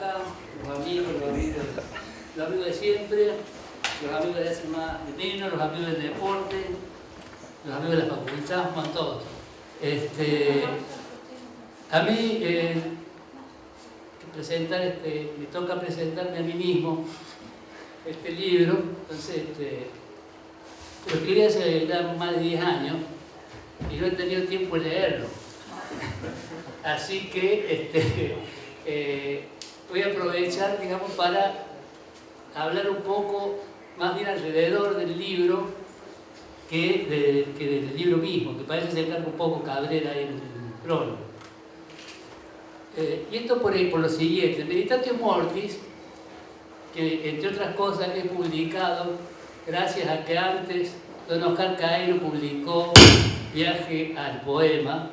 acá, los amigos de siempre, los amigos de hace más de menos, los amigos del deporte, los amigos de la facultad, más todos. A mí me toca presentarme a mí mismo este libro, entonces lo escribí hace ya más de 10 años y no he tenido tiempo de leerlo. Así que voy a aprovechar, digamos, para hablar un poco más bien alrededor del libro que del libro mismo, que parece ser un poco Cabrera en el prólogo. Y esto por lo siguiente: Meditatio Mortis, que entre otras cosas he publicado gracias a que antes don Oscar Cairo publicó Viaje al Poema,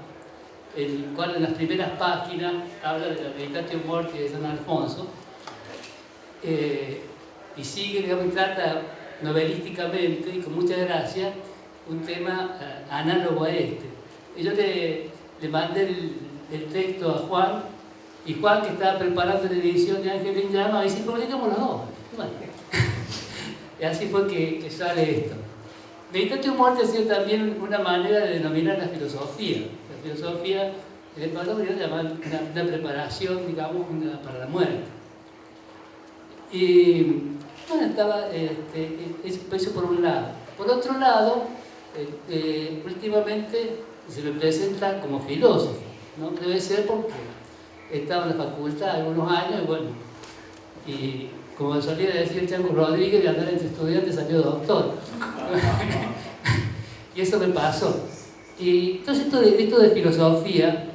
el cual en las primeras páginas habla de la Meditatio Mortis de San Alfonso, y sigue, digamos, y trata novelísticamente y con mucha gracia un tema análogo a este. Y yo le mandé el texto a Juan, y Juan, que estaba preparando la edición de Ángel en Llama, dice: publicamos los dos. Bueno, y así fue que sale esto. Meditatio Mortis ha sido también una manera de denominar la filosofía. La filosofía, el Ecuador lo llaman una preparación, digamos, para la muerte. Y bueno, estaba eso por un lado. Por otro lado, últimamente se me presenta como filósofo, ¿no? Debe ser porque estaba en la facultad algunos años, y bueno, y como solía decir Chango Rodríguez, de andar entre estudiantes salió doctor. Y eso me pasó. Y entonces esto de filosofía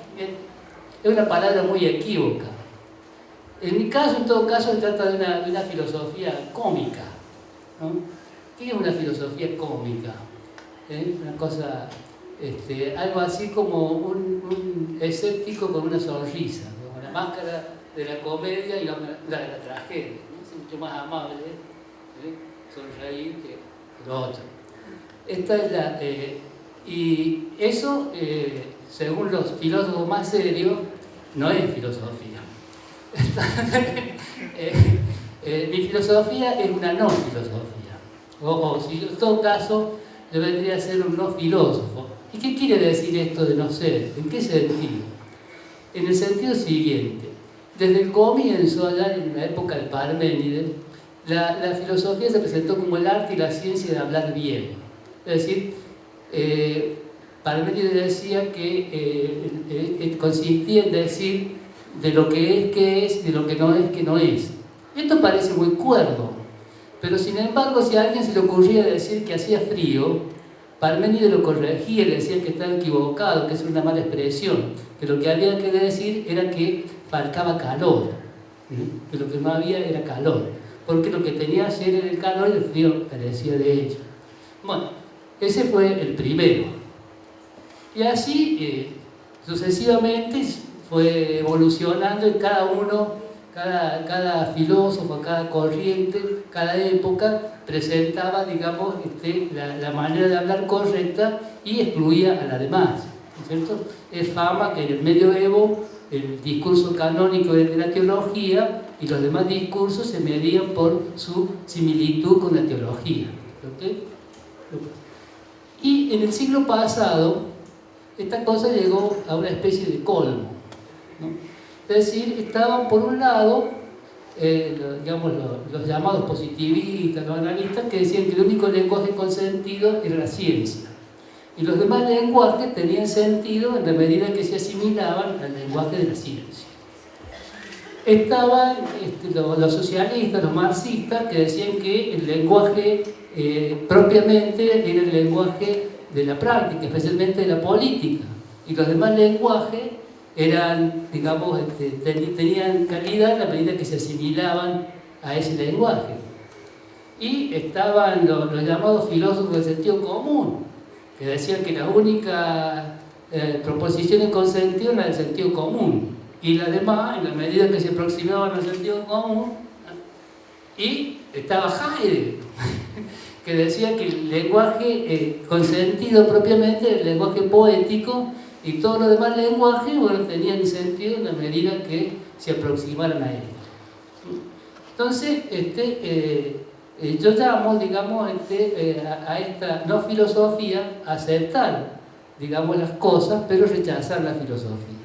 es una palabra muy equívoca. En mi caso, en todo caso, se trata de una filosofía cómica, ¿no? ¿Qué es una filosofía cómica? Una cosa, algo así como un escéptico con una sonrisa, como la máscara de la comedia y la de la tragedia, ¿no? Es mucho más amable sonreír que lo otro. Esta es y eso, según los filósofos más serios, no es filosofía. Mi filosofía es una no filosofía, o si en todo caso yo vendría a ser un no filósofo. ¿Y qué quiere decir esto de no ser? ¿En qué sentido? En el sentido siguiente: desde el comienzo, allá en la época de Parménides, la filosofía se presentó como el arte y la ciencia de hablar bien. Es decir, Parménides decía que consistía en decir de lo que es, de lo que no es. Esto parece muy cuerdo, pero sin embargo, si a alguien se le ocurría decir que hacía frío, Parménides lo corregía y le decía que estaba equivocado, que es una mala expresión, que lo que había que decir era que faltaba calor, que lo que no había era calor, porque lo que tenía ayer era el calor y el frío carecía de ello. Bueno, ese fue el primero. Y así sucesivamente fue evolucionando, y cada filósofo, cada corriente, cada época presentaba, digamos, la manera de hablar correcta y excluía a la demás, ¿no es cierto? Es fama que en el medioevo el discurso canónico de la teología y los demás discursos se medían por su similitud con la teología, ¿okay? Y en el siglo pasado esta cosa llegó a una especie de colmo, ¿no? Es decir, estaban por un lado digamos, los llamados positivistas, los analistas, que decían que el único lenguaje con sentido era la ciencia, y los demás lenguajes tenían sentido en la medida que se asimilaban al lenguaje de la ciencia. Estaban los socialistas, los marxistas, que decían que el lenguaje propiamente era el lenguaje de la práctica, especialmente de la política, y los demás lenguajes eran, digamos, tenían calidad en la medida que se asimilaban a ese lenguaje. Y estaban los llamados filósofos del sentido común, que decían que la única proposición con sentido era el sentido común, y las demás, en la medida que se aproximaban al sentido común. Y estaba Heidegger, que decía que el lenguaje con sentido propiamente era el lenguaje poético, y todos los demás lenguajes, bueno, tenían sentido en la medida que se aproximaran a él. Entonces, yo llamo, digamos, a esta no filosofía a aceptar, digamos, las cosas, pero rechazar la filosofía.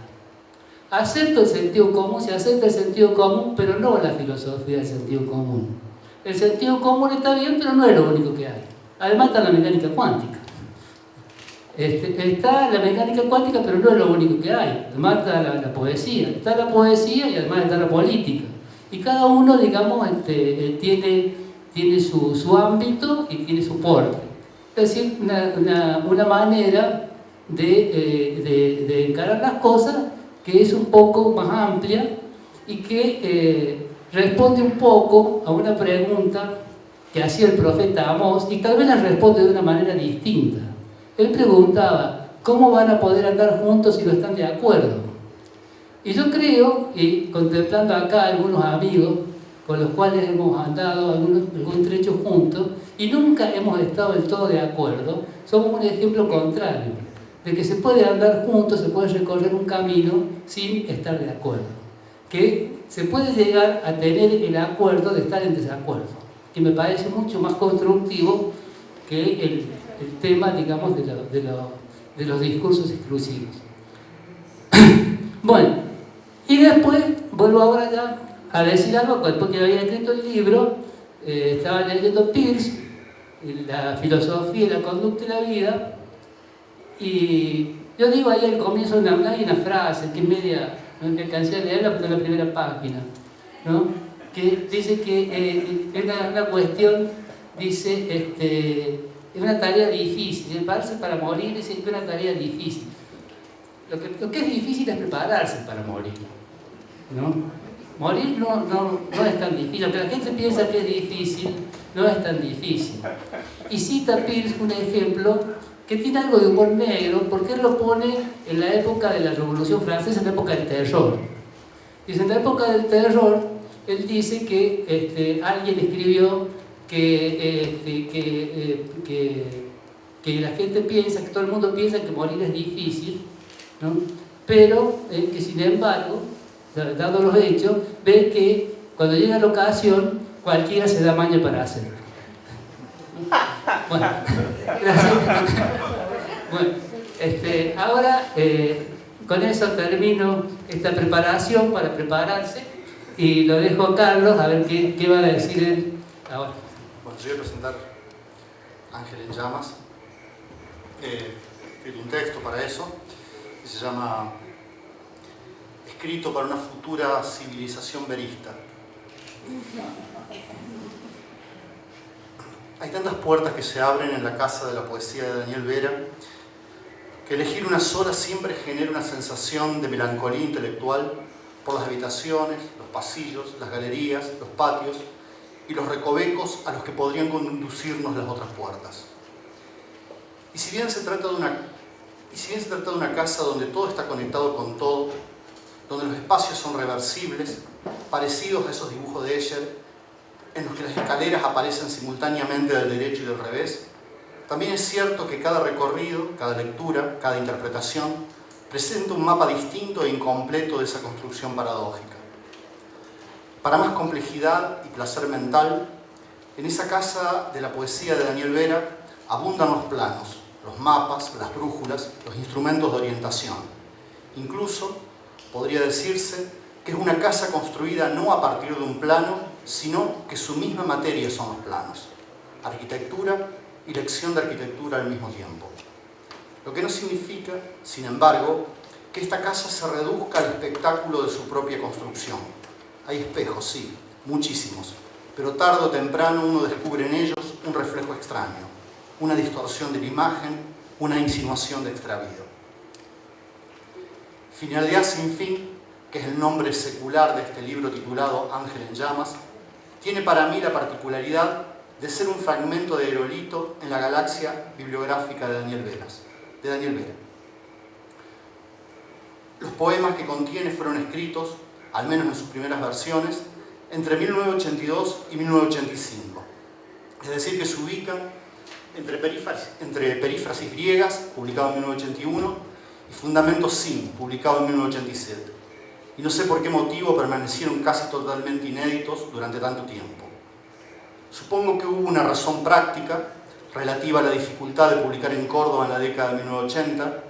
Acepto el sentido común, se acepta el sentido común, pero no la filosofía del sentido común. El sentido común está bien, pero no es lo único que hay. Además está la mecánica cuántica. Está la mecánica cuántica, pero no es lo único que hay. Además está la poesía. Está la poesía y además está la política. Y cada uno, digamos, tiene su ámbito y tiene su porte. Es decir, una manera de encarar las cosas que es un poco más amplia y que responde un poco a una pregunta que hacía el profeta Amós, y tal vez la responde de una manera distinta. Él preguntaba, ¿cómo van a poder andar juntos si no están de acuerdo? Y yo creo, y contemplando acá algunos amigos con los cuales hemos andado algún trecho juntos, y nunca hemos estado del todo de acuerdo, somos un ejemplo contrario, de que se puede andar juntos, se puede recorrer un camino sin estar de acuerdo. Que se puede llegar a tener el acuerdo de estar en desacuerdo, que me parece mucho más constructivo que el tema, digamos, de los discursos exclusivos. Bueno, y después, vuelvo ahora ya a decir algo, después que había escrito el libro, estaba leyendo Peirce, la filosofía y la conducta de la vida, y yo digo ahí al comienzo hay una frase que media, no me alcancé a leerla, pero en la primera página, ¿no? Que dice que es una cuestión, dice, es una tarea difícil, prepararse para morir es siempre una tarea difícil. Lo que es difícil es prepararse para morir, ¿no? Morir no es tan difícil, aunque la gente piensa que es difícil, no es tan difícil. Y cita Peirce un ejemplo que tiene algo de humor negro, porque él lo pone en la época de la Revolución Francesa, en la época del terror. Dice, en la época del terror, él dice que alguien escribió que la gente piensa, que todo el mundo piensa que morir es difícil, ¿no? Pero que sin embargo, dado los hechos, ve que cuando llega la ocasión, cualquiera se da maña para hacerlo. Bueno, gracias. Bueno, ahora con eso termino esta preparación para prepararse y lo dejo a Carlos a ver qué va a decir él ahora. Bueno, yo voy a presentar Ángel en Llamas. He escrito un texto para eso que se llama Escrito para una futura civilización verista. Hay tantas puertas que se abren en la casa de la poesía de Daniel Vera que elegir una sola siempre genera una sensación de melancolía intelectual por las habitaciones, los pasillos, las galerías, los patios y los recovecos a los que podrían conducirnos las otras puertas. Y si bien se trata de una casa donde todo está conectado con todo, donde los espacios son reversibles, parecidos a esos dibujos de Escher, en los que las escaleras aparecen simultáneamente del derecho y del revés, también es cierto que cada recorrido, cada lectura, cada interpretación presenta un mapa distinto e incompleto de esa construcción paradójica. Para más complejidad y placer mental, en esa casa de la poesía de Daniel Vera abundan los planos, los mapas, las brújulas, los instrumentos de orientación. Incluso podría decirse que es una casa construida no a partir de un plano, sino que su misma materia son los planos. Arquitectura y lección de arquitectura al mismo tiempo. Lo que no significa, sin embargo, que esta casa se reduzca al espectáculo de su propia construcción. Hay espejos, sí, muchísimos, pero tarde o temprano uno descubre en ellos un reflejo extraño, una distorsión de la imagen, una insinuación de extravío. Finalidad sin fin, que es el nombre secular de este libro titulado Ángel en Llamas, tiene para mí la particularidad de ser un fragmento de aerolito en la galaxia bibliográfica de Daniel Vera. Los poemas que contiene fueron escritos, al menos en sus primeras versiones, entre 1982 y 1985. Es decir, que se ubican entre Perífrasis griegas, publicado en 1981, y Fundamentos Sin, publicado en 1987. y no sé por qué motivo permanecieron casi totalmente inéditos durante tanto tiempo. Supongo que hubo una razón práctica relativa a la dificultad de publicar en Córdoba en la década de 1980,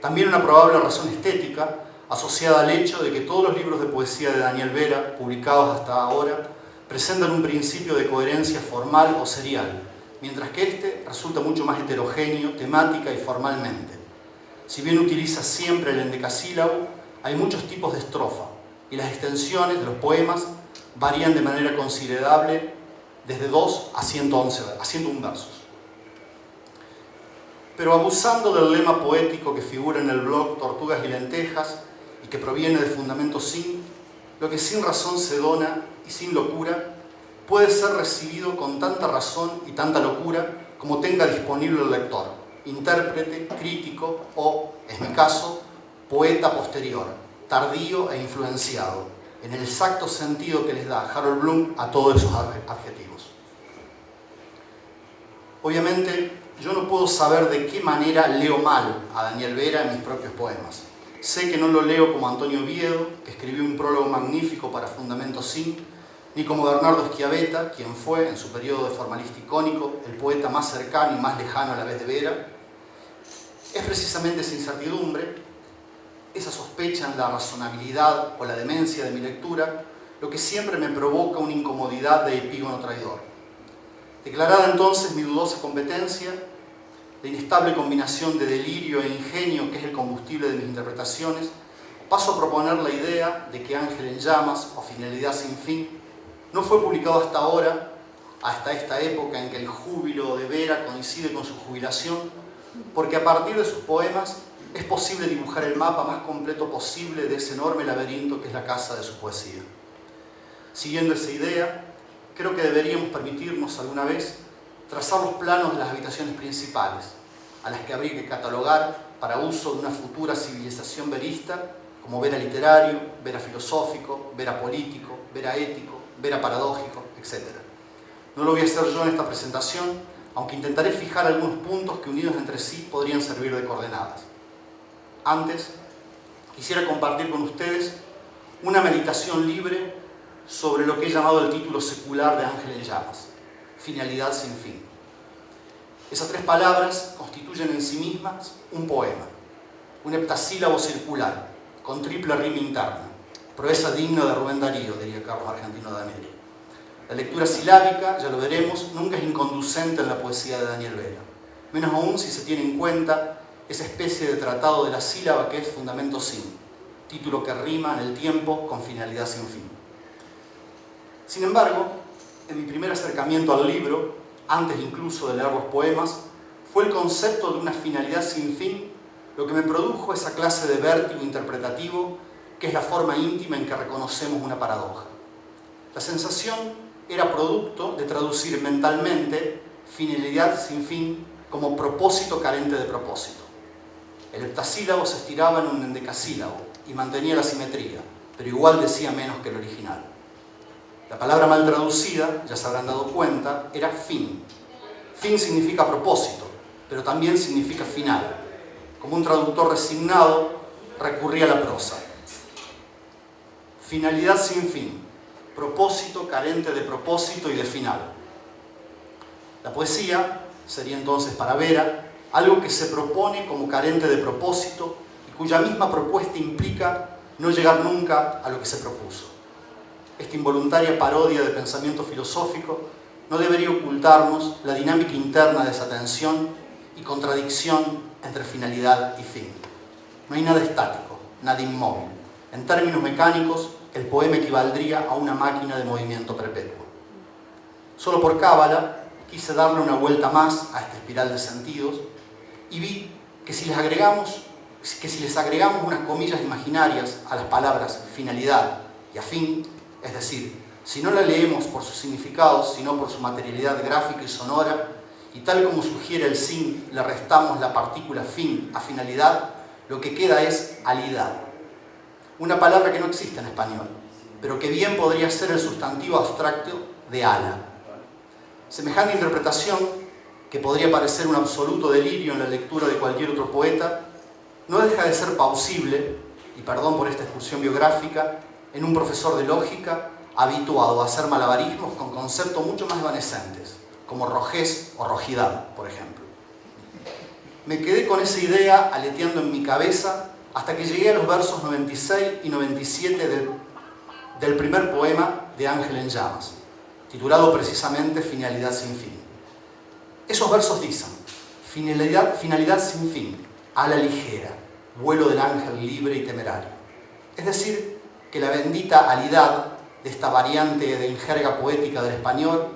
también una probable razón estética asociada al hecho de que todos los libros de poesía de Daniel Vera, publicados hasta ahora, presentan un principio de coherencia formal o serial, mientras que este resulta mucho más heterogéneo temática y formalmente. Si bien utiliza siempre el endecasílabo, hay muchos tipos de estrofa, y las extensiones de los poemas varían de manera considerable desde 2 a 101 versos. Pero abusando del lema poético que figura en el blog Tortugas y Lentejas y que proviene de Fundamento Sin, lo que sin razón se dona y sin locura puede ser recibido con tanta razón y tanta locura como tenga disponible el lector, intérprete, crítico o, en mi caso, poeta posterior, tardío e influenciado, en el exacto sentido que les da Harold Bloom a todos esos adjetivos. Obviamente, yo no puedo saber de qué manera leo mal a Daniel Vera en mis propios poemas. Sé que no lo leo como Antonio Oviedo, que escribió un prólogo magnífico para Fundamento Sin, ni como Bernardo Schiavetta, quien fue, en su periodo de formalista icónico, el poeta más cercano y más lejano a la vez de Vera. Es precisamente esa incertidumbre, esa sospecha en la razonabilidad o la demencia de mi lectura, lo que siempre me provoca una incomodidad de epígono traidor. Declarada entonces mi dudosa competencia, la inestable combinación de delirio e ingenio que es el combustible de mis interpretaciones, paso a proponer la idea de que Ángel en Llamas o Finalidad sin fin no fue publicado hasta ahora, hasta esta época en que el júbilo de Vera coincide con su jubilación, porque a partir de sus poemas es posible dibujar el mapa más completo posible de ese enorme laberinto que es la casa de su poesía. Siguiendo esa idea, creo que deberíamos permitirnos alguna vez trazar los planos de las habitaciones principales, a las que habría que catalogar para uso de una futura civilización verista, como Vera literario, Vera filosófico, Vera político, Vera ético, Vera paradójico, etc. No lo voy a hacer yo en esta presentación, aunque intentaré fijar algunos puntos que unidos entre sí podrían servir de coordenadas. Antes, quisiera compartir con ustedes una meditación libre sobre lo que he llamado el título secular de Ángel en Llamas, Finalidad sin fin. Esas tres palabras constituyen en sí mismas un poema, un heptasílabo circular, con triple rima interna, proeza digna de Rubén Darío, diría Carlos Argentino Daneri. La lectura silábica, ya lo veremos, nunca es inconducente en la poesía de Daniel Vera, menos aún si se tiene en cuenta esa especie de tratado de la sílaba que es Fundamento Sin, título que rima en el tiempo con finalidad sin fin. Sin embargo, en mi primer acercamiento al libro, antes incluso de leer los poemas, fue el concepto de una finalidad sin fin lo que me produjo esa clase de vértigo interpretativo que es la forma íntima en que reconocemos una paradoja. La sensación era producto de traducir mentalmente finalidad sin fin como propósito carente de propósito. El heptasílabo se estiraba en un endecasílabo y mantenía la simetría, pero igual decía menos que el original. La palabra mal traducida, ya se habrán dado cuenta, era fin. Fin significa propósito, pero también significa final. Como un traductor resignado, recurría a la prosa. Finalidad sin fin, propósito carente de propósito y de final. La poesía sería entonces para Vera algo que se propone como carente de propósito y cuya misma propuesta implica no llegar nunca a lo que se propuso. Esta involuntaria parodia de pensamiento filosófico no debería ocultarnos la dinámica interna de esa tensión y contradicción entre finalidad y fin. No hay nada estático, nada inmóvil. En términos mecánicos, el poema equivaldría a una máquina de movimiento perpetuo. Solo por cábala quise darle una vuelta más a esta espiral de sentidos y vi que si les agregamos unas comillas imaginarias a las palabras finalidad y a fin, es decir, si no la leemos por sus significados, sino por su materialidad gráfica y sonora, y tal como sugiere el sin, le restamos la partícula fin a finalidad, lo que queda es alidad. Una palabra que no existe en español, pero que bien podría ser el sustantivo abstracto de ala. Semejante interpretación, que podría parecer un absoluto delirio en la lectura de cualquier otro poeta, no deja de ser plausible y perdón por esta excursión biográfica, en un profesor de lógica habituado a hacer malabarismos con conceptos mucho más evanescentes, como rojez o rojidad, por ejemplo. Me quedé con esa idea aleteando en mi cabeza hasta que llegué a los versos 96 y 97 del primer poema de Ángel en Llamas, titulado precisamente Finalidad sin fin. Esos versos dicen: finalidad sin fin, a la ligera, vuelo del ángel libre y temerario. Es decir, que la bendita alidad de esta variante de jerga poética del español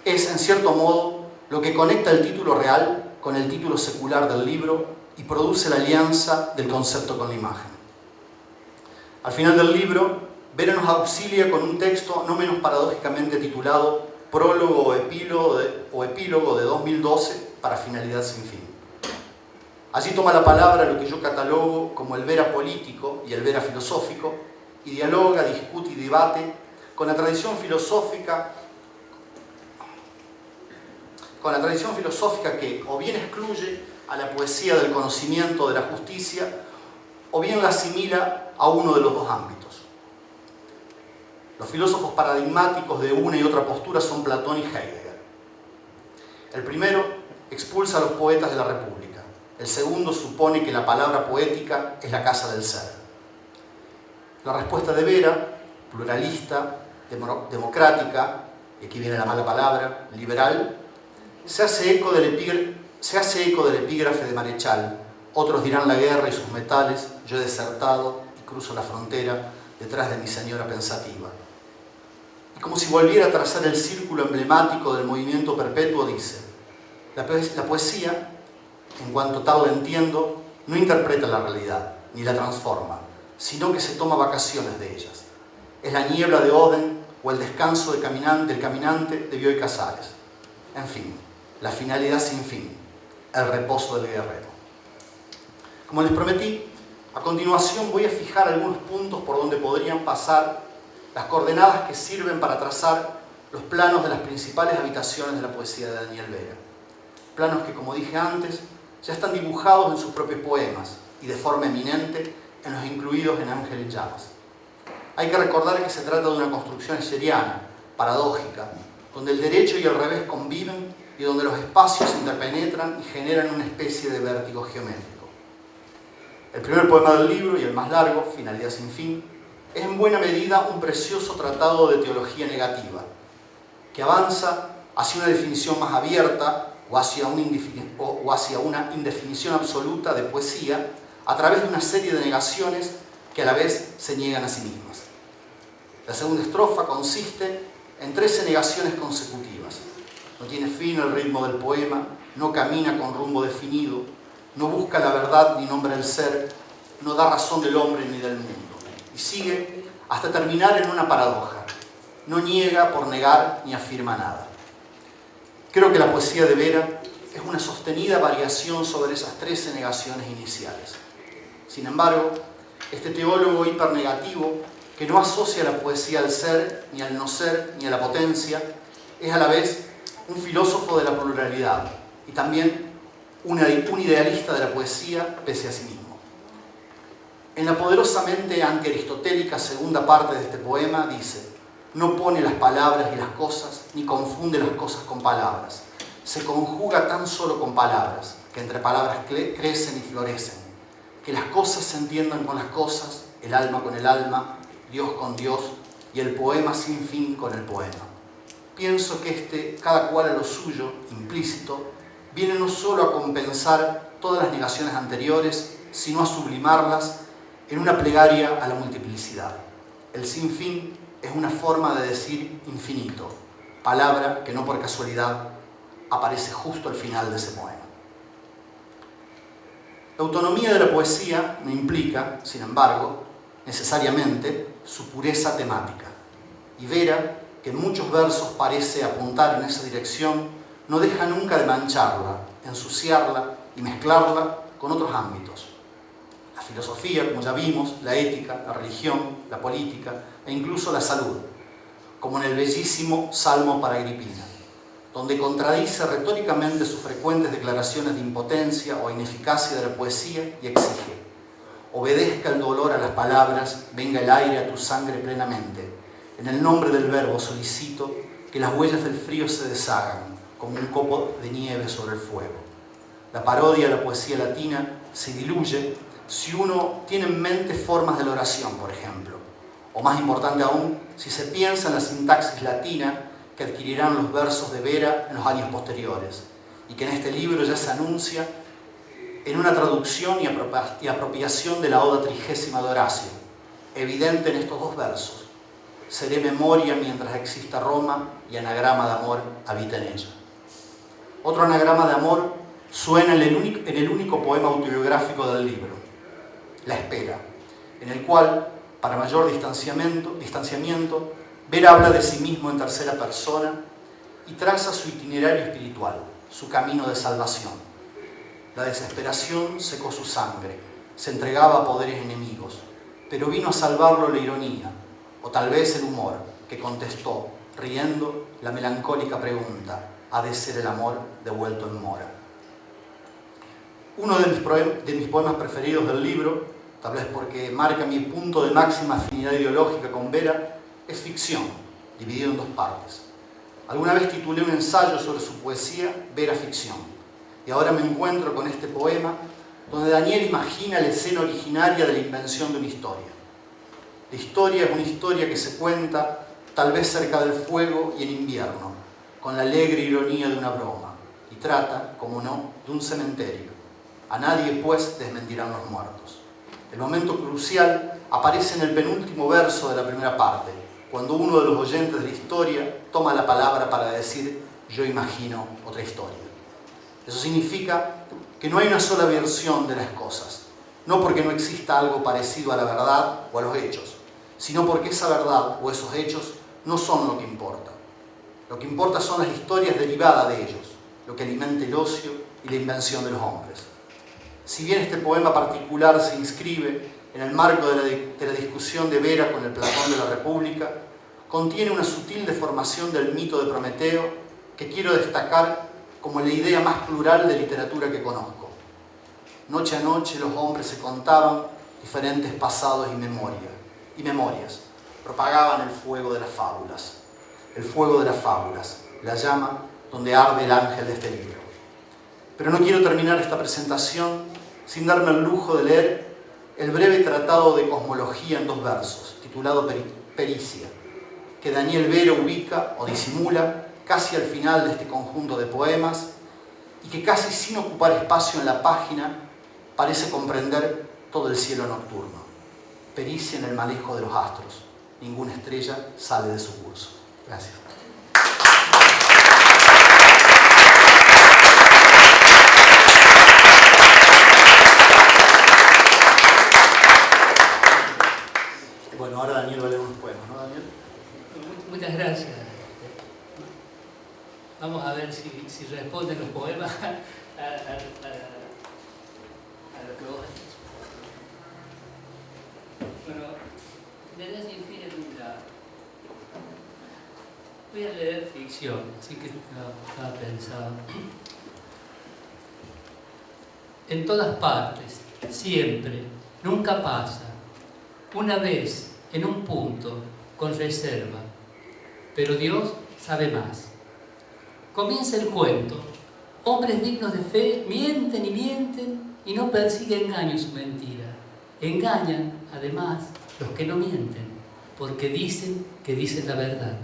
es, en cierto modo, lo que conecta el título real con el título secular del libro y produce la alianza del concepto con la imagen. Al final del libro, Vera nos auxilia con un texto no menos paradójicamente titulado Prólogo o Epílogo de 2012 para Finalidad sin fin. Allí toma la palabra lo que yo catalogo como el Vera político y el Vera filosófico, y dialoga, discute y debate con la tradición filosófica que o bien excluye a la poesía del conocimiento de la justicia o bien la asimila a uno de los dos ámbitos. Los filósofos paradigmáticos de una y otra postura son Platón y Heidegger. El primero expulsa a los poetas de la República. El segundo supone que la palabra poética es la casa del ser. La respuesta de Vera, pluralista, democrática, y aquí viene la mala palabra, liberal, se hace eco del epígrafe de Marechal: otros dirán la guerra y sus metales, yo he desertado y cruzo la frontera detrás de mi señora pensativa. Y como si volviera a trazar el círculo emblemático del movimiento perpetuo, dice: la poesía, en cuanto tal la entiendo, no interpreta la realidad, ni la transforma, sino que se toma vacaciones de ellas. Es la niebla de Oden o el descanso del caminante de Bioy Casares. En fin, la finalidad sin fin, el reposo del guerrero. Como les prometí, a continuación voy a fijar algunos puntos por donde podrían pasar las coordenadas que sirven para trazar los planos de las principales habitaciones de la poesía de Daniel Vera. Planos que, como dije antes, ya están dibujados en sus propios poemas y de forma eminente en los incluidos en Ángel en Llamas. Hay que recordar que se trata de una construcción hegeliana, paradójica, donde el derecho y el revés conviven y donde los espacios se interpenetran y generan una especie de vértigo geométrico. El primer poema del libro, y el más largo, Finalidad sin fin, es en buena medida un precioso tratado de teología negativa, que avanza hacia una definición más abierta o hacia una indefinición absoluta de poesía a través de una serie de negaciones que a la vez se niegan a sí mismas. La segunda estrofa consiste en 13 negaciones consecutivas. No tiene fin el ritmo del poema, no camina con rumbo definido, no busca la verdad ni nombra el ser, no da razón del hombre ni del mundo. Y sigue hasta terminar en una paradoja. No niega por negar ni afirma nada. Creo que la poesía de Vera es una sostenida variación sobre esas 13 negaciones iniciales. Sin embargo, este teólogo hipernegativo, que no asocia la poesía al ser, ni al no ser, ni a la potencia, es a la vez un filósofo de la pluralidad y también un idealista de la poesía pese a sí mismo. En la poderosamente antiaristotélica segunda parte de este poema dice: no pone las palabras y las cosas, ni confunde las cosas con palabras. Se conjuga tan solo con palabras, que entre palabras crecen y florecen. Que las cosas se entiendan con las cosas, el alma con el alma, Dios con Dios y el poema sin fin con el poema. Pienso que cada cual a lo suyo, implícito, viene no solo a compensar todas las negaciones anteriores, sino a sublimarlas en una plegaria a la multiplicidad. El sin fin es una forma de decir infinito, palabra que no por casualidad aparece justo al final de ese poema. La autonomía de la poesía no implica, sin embargo, necesariamente su pureza temática. Y Vera, que en muchos versos parece apuntar en esa dirección, no deja nunca de mancharla, ensuciarla y mezclarla con otros ámbitos. La filosofía, como ya vimos, la ética, la religión, la política e incluso la salud, como en el bellísimo Salmo para Agripina, donde contradice retóricamente sus frecuentes declaraciones de impotencia o ineficacia de la poesía y exige: Obedezca el dolor a las palabras, venga el aire a tu sangre plenamente. En el nombre del Verbo solicito que las huellas del frío se deshagan como un copo de nieve sobre el fuego. La parodia de la poesía latina se diluye si uno tiene en mente formas de la oración, por ejemplo. O más importante aún, si se piensa en la sintaxis latina que adquirirán los versos de Vera en los años posteriores, y que en este libro ya se anuncia en una traducción y apropiación de la Oda 30 de Horacio, evidente en estos dos versos: seré memoria mientras exista Roma y anagrama de amor habita en ella. Otro anagrama de amor suena en el único poema autobiográfico del libro, La espera, en el cual, para mayor distanciamiento, Vera habla de sí mismo en tercera persona y traza su itinerario espiritual, su camino de salvación. La desesperación secó su sangre, se entregaba a poderes enemigos, pero vino a salvarlo la ironía, o tal vez el humor, que contestó, riendo, la melancólica pregunta: ¿ha de ser el amor devuelto en mora? Uno de mis poemas preferidos del libro, tal vez porque marca mi punto de máxima afinidad ideológica con Vera, es Ficción, dividido en dos partes. Alguna vez titulé un ensayo sobre su poesía Vera Ficción, y ahora me encuentro con este poema donde Daniel imagina la escena originaria de la invención de una historia. La historia es una historia que se cuenta tal vez cerca del fuego y en invierno, con la alegre ironía de una broma, y trata, como no, de un cementerio. A nadie, pues, desmentirán los muertos. El momento crucial aparece en el penúltimo verso de la primera parte, cuando uno de los oyentes de la historia toma la palabra para decir: yo imagino otra historia. Eso significa que no hay una sola versión de las cosas, no porque no exista algo parecido a la verdad o a los hechos, sino porque esa verdad o esos hechos no son lo que importa. Lo que importa son las historias derivadas de ellos, lo que alimenta el ocio y la invención de los hombres. Si bien este poema particular se inscribe en el marco de la discusión de Vera con el Platón de la República, contiene una sutil deformación del mito de Prometeo que quiero destacar como la idea más plural de literatura que conozco. Noche a noche los hombres se contaban diferentes pasados y memorias, propagaban el fuego de las fábulas. El fuego de las fábulas, la llama donde arde el ángel de este libro. Pero no quiero terminar esta presentación sin darme el lujo de leer el breve tratado de cosmología en 2 versos, titulado Pericia, que Daniel Vera ubica o disimula casi al final de este conjunto de poemas y que casi sin ocupar espacio en la página parece comprender todo el cielo nocturno. Pericia en el manejo de los astros. Ninguna estrella sale de su curso. Gracias. Bueno, ahora Daniel va a leer unos poemas, ¿no, Daniel? Muchas gracias. Vamos a ver si responden los poemas a lo que vos has dicho. Bueno, desde sin fin es un grado. Voy a leer ficción, así que estaba pensado. En todas partes, siempre, nunca pasa. Una vez, en un punto, con reserva. Pero Dios sabe más. Comienza el cuento. Hombres dignos de fe mienten y no persigue engaño y su mentira. Engañan, además, los que no mienten, porque dicen que dicen la verdad.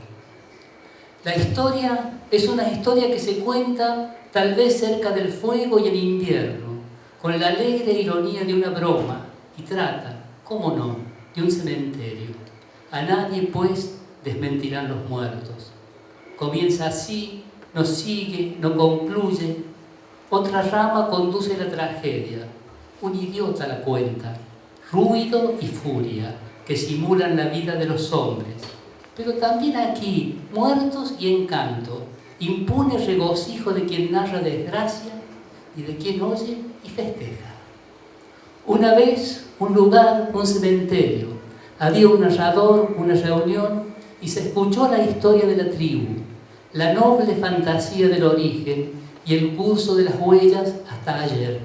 La historia es una historia que se cuenta tal vez cerca del fuego y en invierno, con la alegre ironía de una broma, y trata, cómo no, de un cementerio. A nadie, pues, desmentirán los muertos. Comienza así, no sigue, no concluye. Otra rama conduce la tragedia. Un idiota la cuenta. Ruido y furia que simulan la vida de los hombres. Pero también aquí, muertos y encanto, impune regocijo de quien narra desgracia y de quien oye y festeja. Una vez, un lugar, un cementerio. Había un narrador, una reunión, y se escuchó la historia de la tribu, la noble fantasía del origen y el curso de las huellas hasta ayer.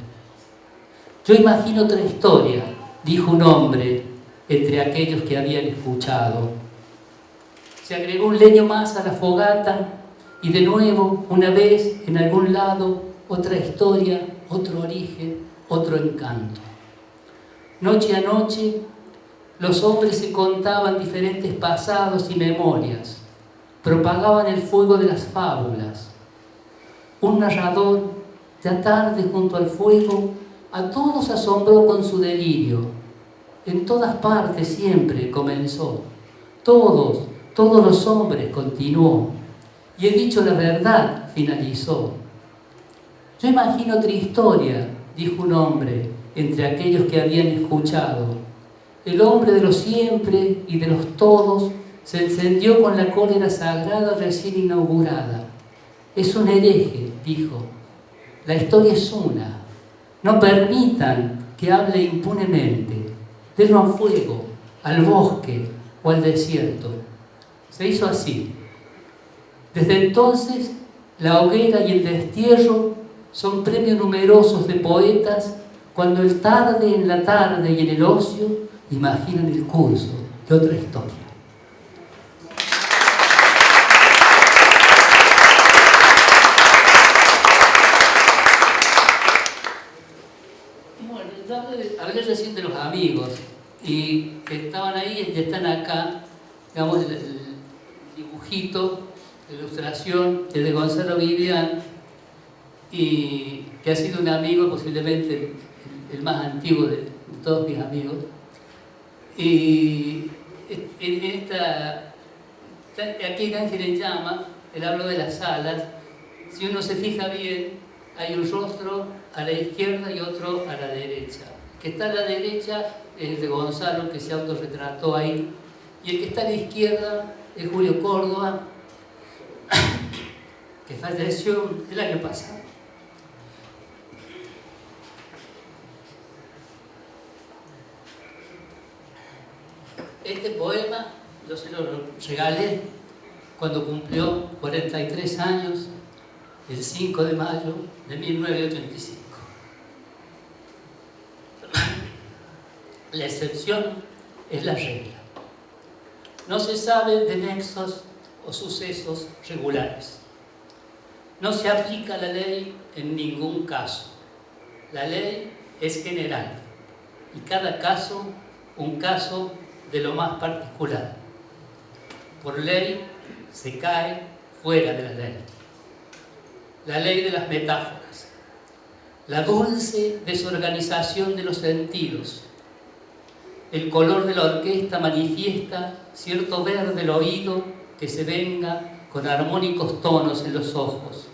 Yo imagino otra historia, dijo un hombre entre aquellos que habían escuchado. Se agregó un leño más a la fogata y de nuevo, una vez, en algún lado, otra historia, otro origen, otro encanto. Noche a noche, los hombres se contaban diferentes pasados y memorias, propagaban el fuego de las fábulas. Un narrador, ya tarde junto al fuego, a todos asombró con su delirio. En todas partes siempre comenzó. Todos los hombres, continuó. Y he dicho la verdad, finalizó. Yo imagino otra historia, dijo un hombre, entre aquellos que habían escuchado. El hombre de los siempre y de los todos se encendió con la cólera sagrada recién inaugurada. Es un hereje, dijo. La historia es una. No permitan que hable impunemente. Denlo al fuego, al bosque o al desierto. Se hizo así. Desde entonces, la hoguera y el destierro son premios numerosos de poetas cuando en la tarde y en el ocio imaginan el curso de otra historia. Bueno, hablé recién de los amigos y que estaban ahí y están acá, digamos, el dibujito, la ilustración es de Gonzalo Vivian, y que ha sido un amigo, posiblemente el más antiguo de todos mis amigos. Y en aquí en Ángel en Llama, él habló de las alas. Si uno se fija bien, hay un rostro a la izquierda y otro a la derecha. El que está a la derecha es el de Gonzalo, que se autorretrató ahí, y el que está a la izquierda es Julio Córdoba, que falleció el año pasado. Este poema yo se lo regalé cuando cumplió 43 años, el 5 de mayo de 1985. La excepción es la regla. No se sabe de nexos o sucesos regulares. No se aplica la ley en ningún caso. La ley es general y cada caso un caso de lo más particular. Por ley se cae fuera de la ley. La ley de las metáforas, la dulce desorganización de los sentidos. El color de la orquesta manifiesta cierto ver del oído que se venga con armónicos tonos en los ojos.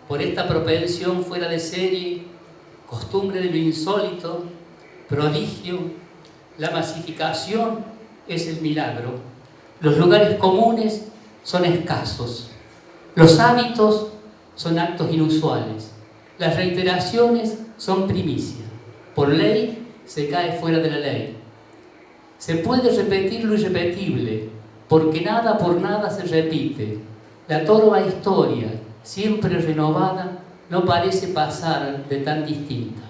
Por esta propensión fuera de serie, costumbre de lo insólito, prodigio, la masificación es el milagro. Los lugares comunes son escasos. Los hábitos son actos inusuales. Las reiteraciones son primicia. Por ley se cae fuera de la ley. Se puede repetir lo irrepetible, porque nada por nada se repite. La torva historia, siempre renovada, no parece pasar de tan distinta.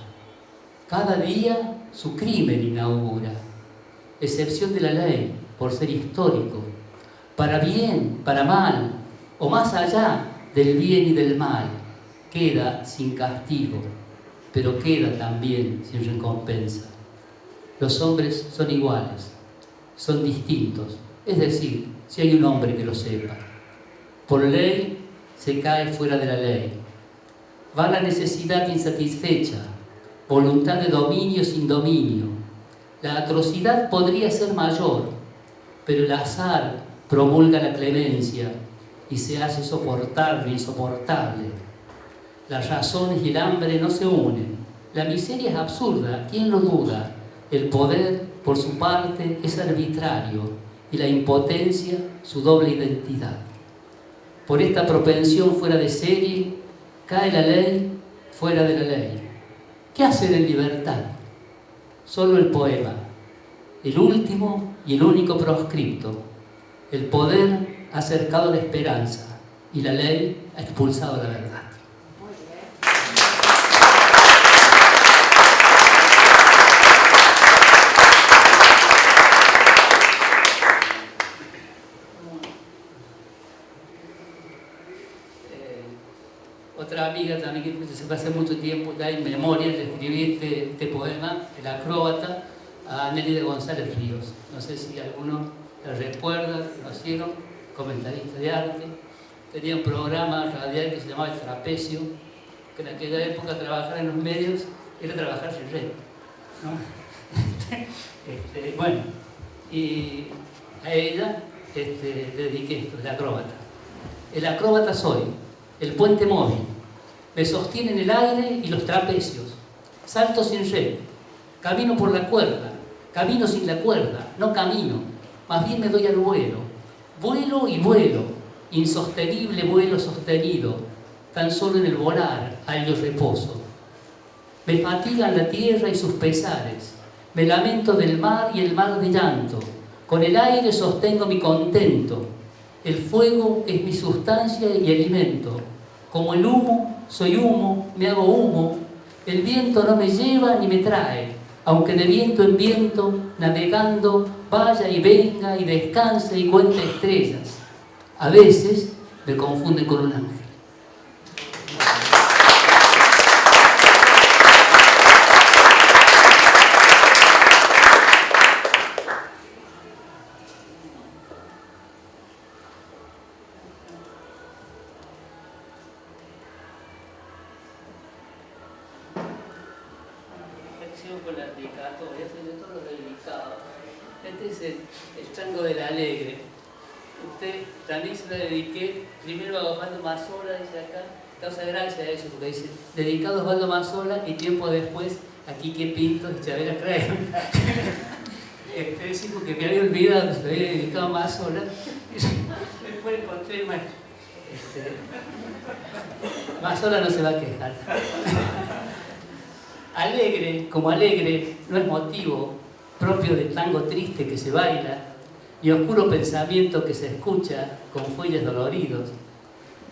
Cada día su crimen inaugura, excepción de la ley, por ser histórico, para bien, para mal, o más allá del bien y del mal, queda sin castigo, pero queda también sin recompensa. Los hombres son iguales, son distintos, es decir, si hay un hombre que lo sepa. Por ley se cae fuera de la ley. Va la necesidad insatisfecha, voluntad de dominio sin dominio. La atrocidad podría ser mayor, pero el azar promulga la clemencia y se hace soportar lo insoportable. Las razones y el hambre no se unen. La miseria es absurda, ¿quién lo duda? El poder, por su parte, es arbitrario y la impotencia su doble identidad. Por esta propensión fuera de serie, cae la ley fuera de la ley. ¿Qué hacer en libertad? Solo el poema, el último y el único proscripto. El poder ha cercado la esperanza y la ley ha expulsado la verdad. otra amiga también que se fue hace mucho tiempo, ya en memoria, le escribí este poema, El acróbata, a Nelly González Ríos. No sé si alguno la recuerda, conocieron, comentarista de arte. Tenía un programa radial que se llamaba El Trapecio, que en aquella época trabajar en los medios era trabajar sin red, ¿no? Bueno, y a ella le dediqué esto, El acróbata. El acróbata soy, el puente móvil, me sostienen el aire y los trapecios, salto sin red, camino por la cuerda, camino sin la cuerda, no camino, más bien me doy al vuelo, vuelo y vuelo, insostenible vuelo sostenido, tan solo en el volar hallo reposo. Me fatigan la tierra y sus pesares, me lamento del mar y el mar de llanto, con el aire sostengo mi contento, el fuego es mi sustancia y alimento, como el humo, soy humo, me hago humo, el viento no me lleva ni me trae, aunque de viento en viento, navegando, vaya y venga y descanse y cuente estrellas. A veces me confunden con un ángel. Con la dedicatoria, de todos los dedicados. Este es el tango del alegre. Usted también se lo dediqué primero a Osvaldo Mazzola, dice acá, causa gracia a eso, porque dice dedicado a Osvaldo Mazzola y tiempo después a Quique Pinto y Chavela Craig. Sí, porque me había olvidado que se lo había dedicado a Mazzola. Después encontré más. Mazzola no se va a quejar. Alegre, como alegre, no es motivo propio del tango triste que se baila, ni oscuro pensamiento que se escucha con fuelles doloridos.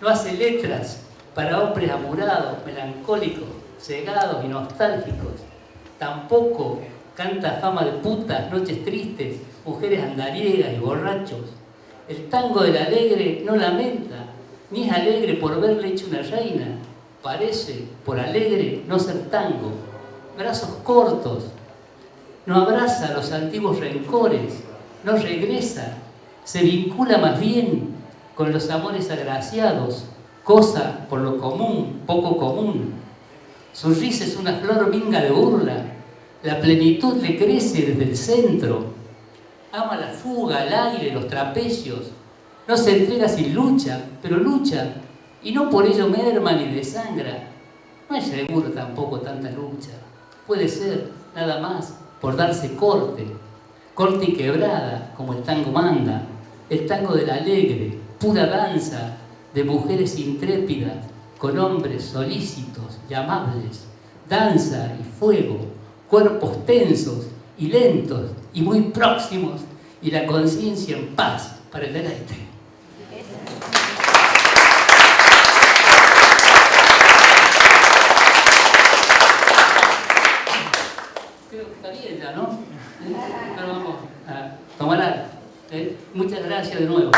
No hace letras para hombres amurados, melancólicos, cegados y nostálgicos. Tampoco canta fama de putas, noches tristes, mujeres andariegas y borrachos. El tango del alegre no lamenta, ni es alegre por verle hecho una reina. Parece, por alegre, no ser tango. Brazos cortos, no abraza los antiguos rencores, no regresa, se vincula más bien con los amores agraciados, cosa por lo común, poco común. Su risa es una flor minga de burla, la plenitud le crece desde el centro. Ama la fuga, el aire, los trapecios, no se entrega sin lucha, pero lucha, y no por ello merma ni desangra. No es seguro tampoco tanta lucha. Puede ser, nada más, por darse corte y quebrada, como el tango manda, el tango del alegre, pura danza de mujeres intrépidas con hombres solícitos y amables, danza y fuego, cuerpos tensos y lentos y muy próximos, y la conciencia en paz para el deleite. ¿No? Ahora vamos a tomar algo. Muchas gracias de nuevo.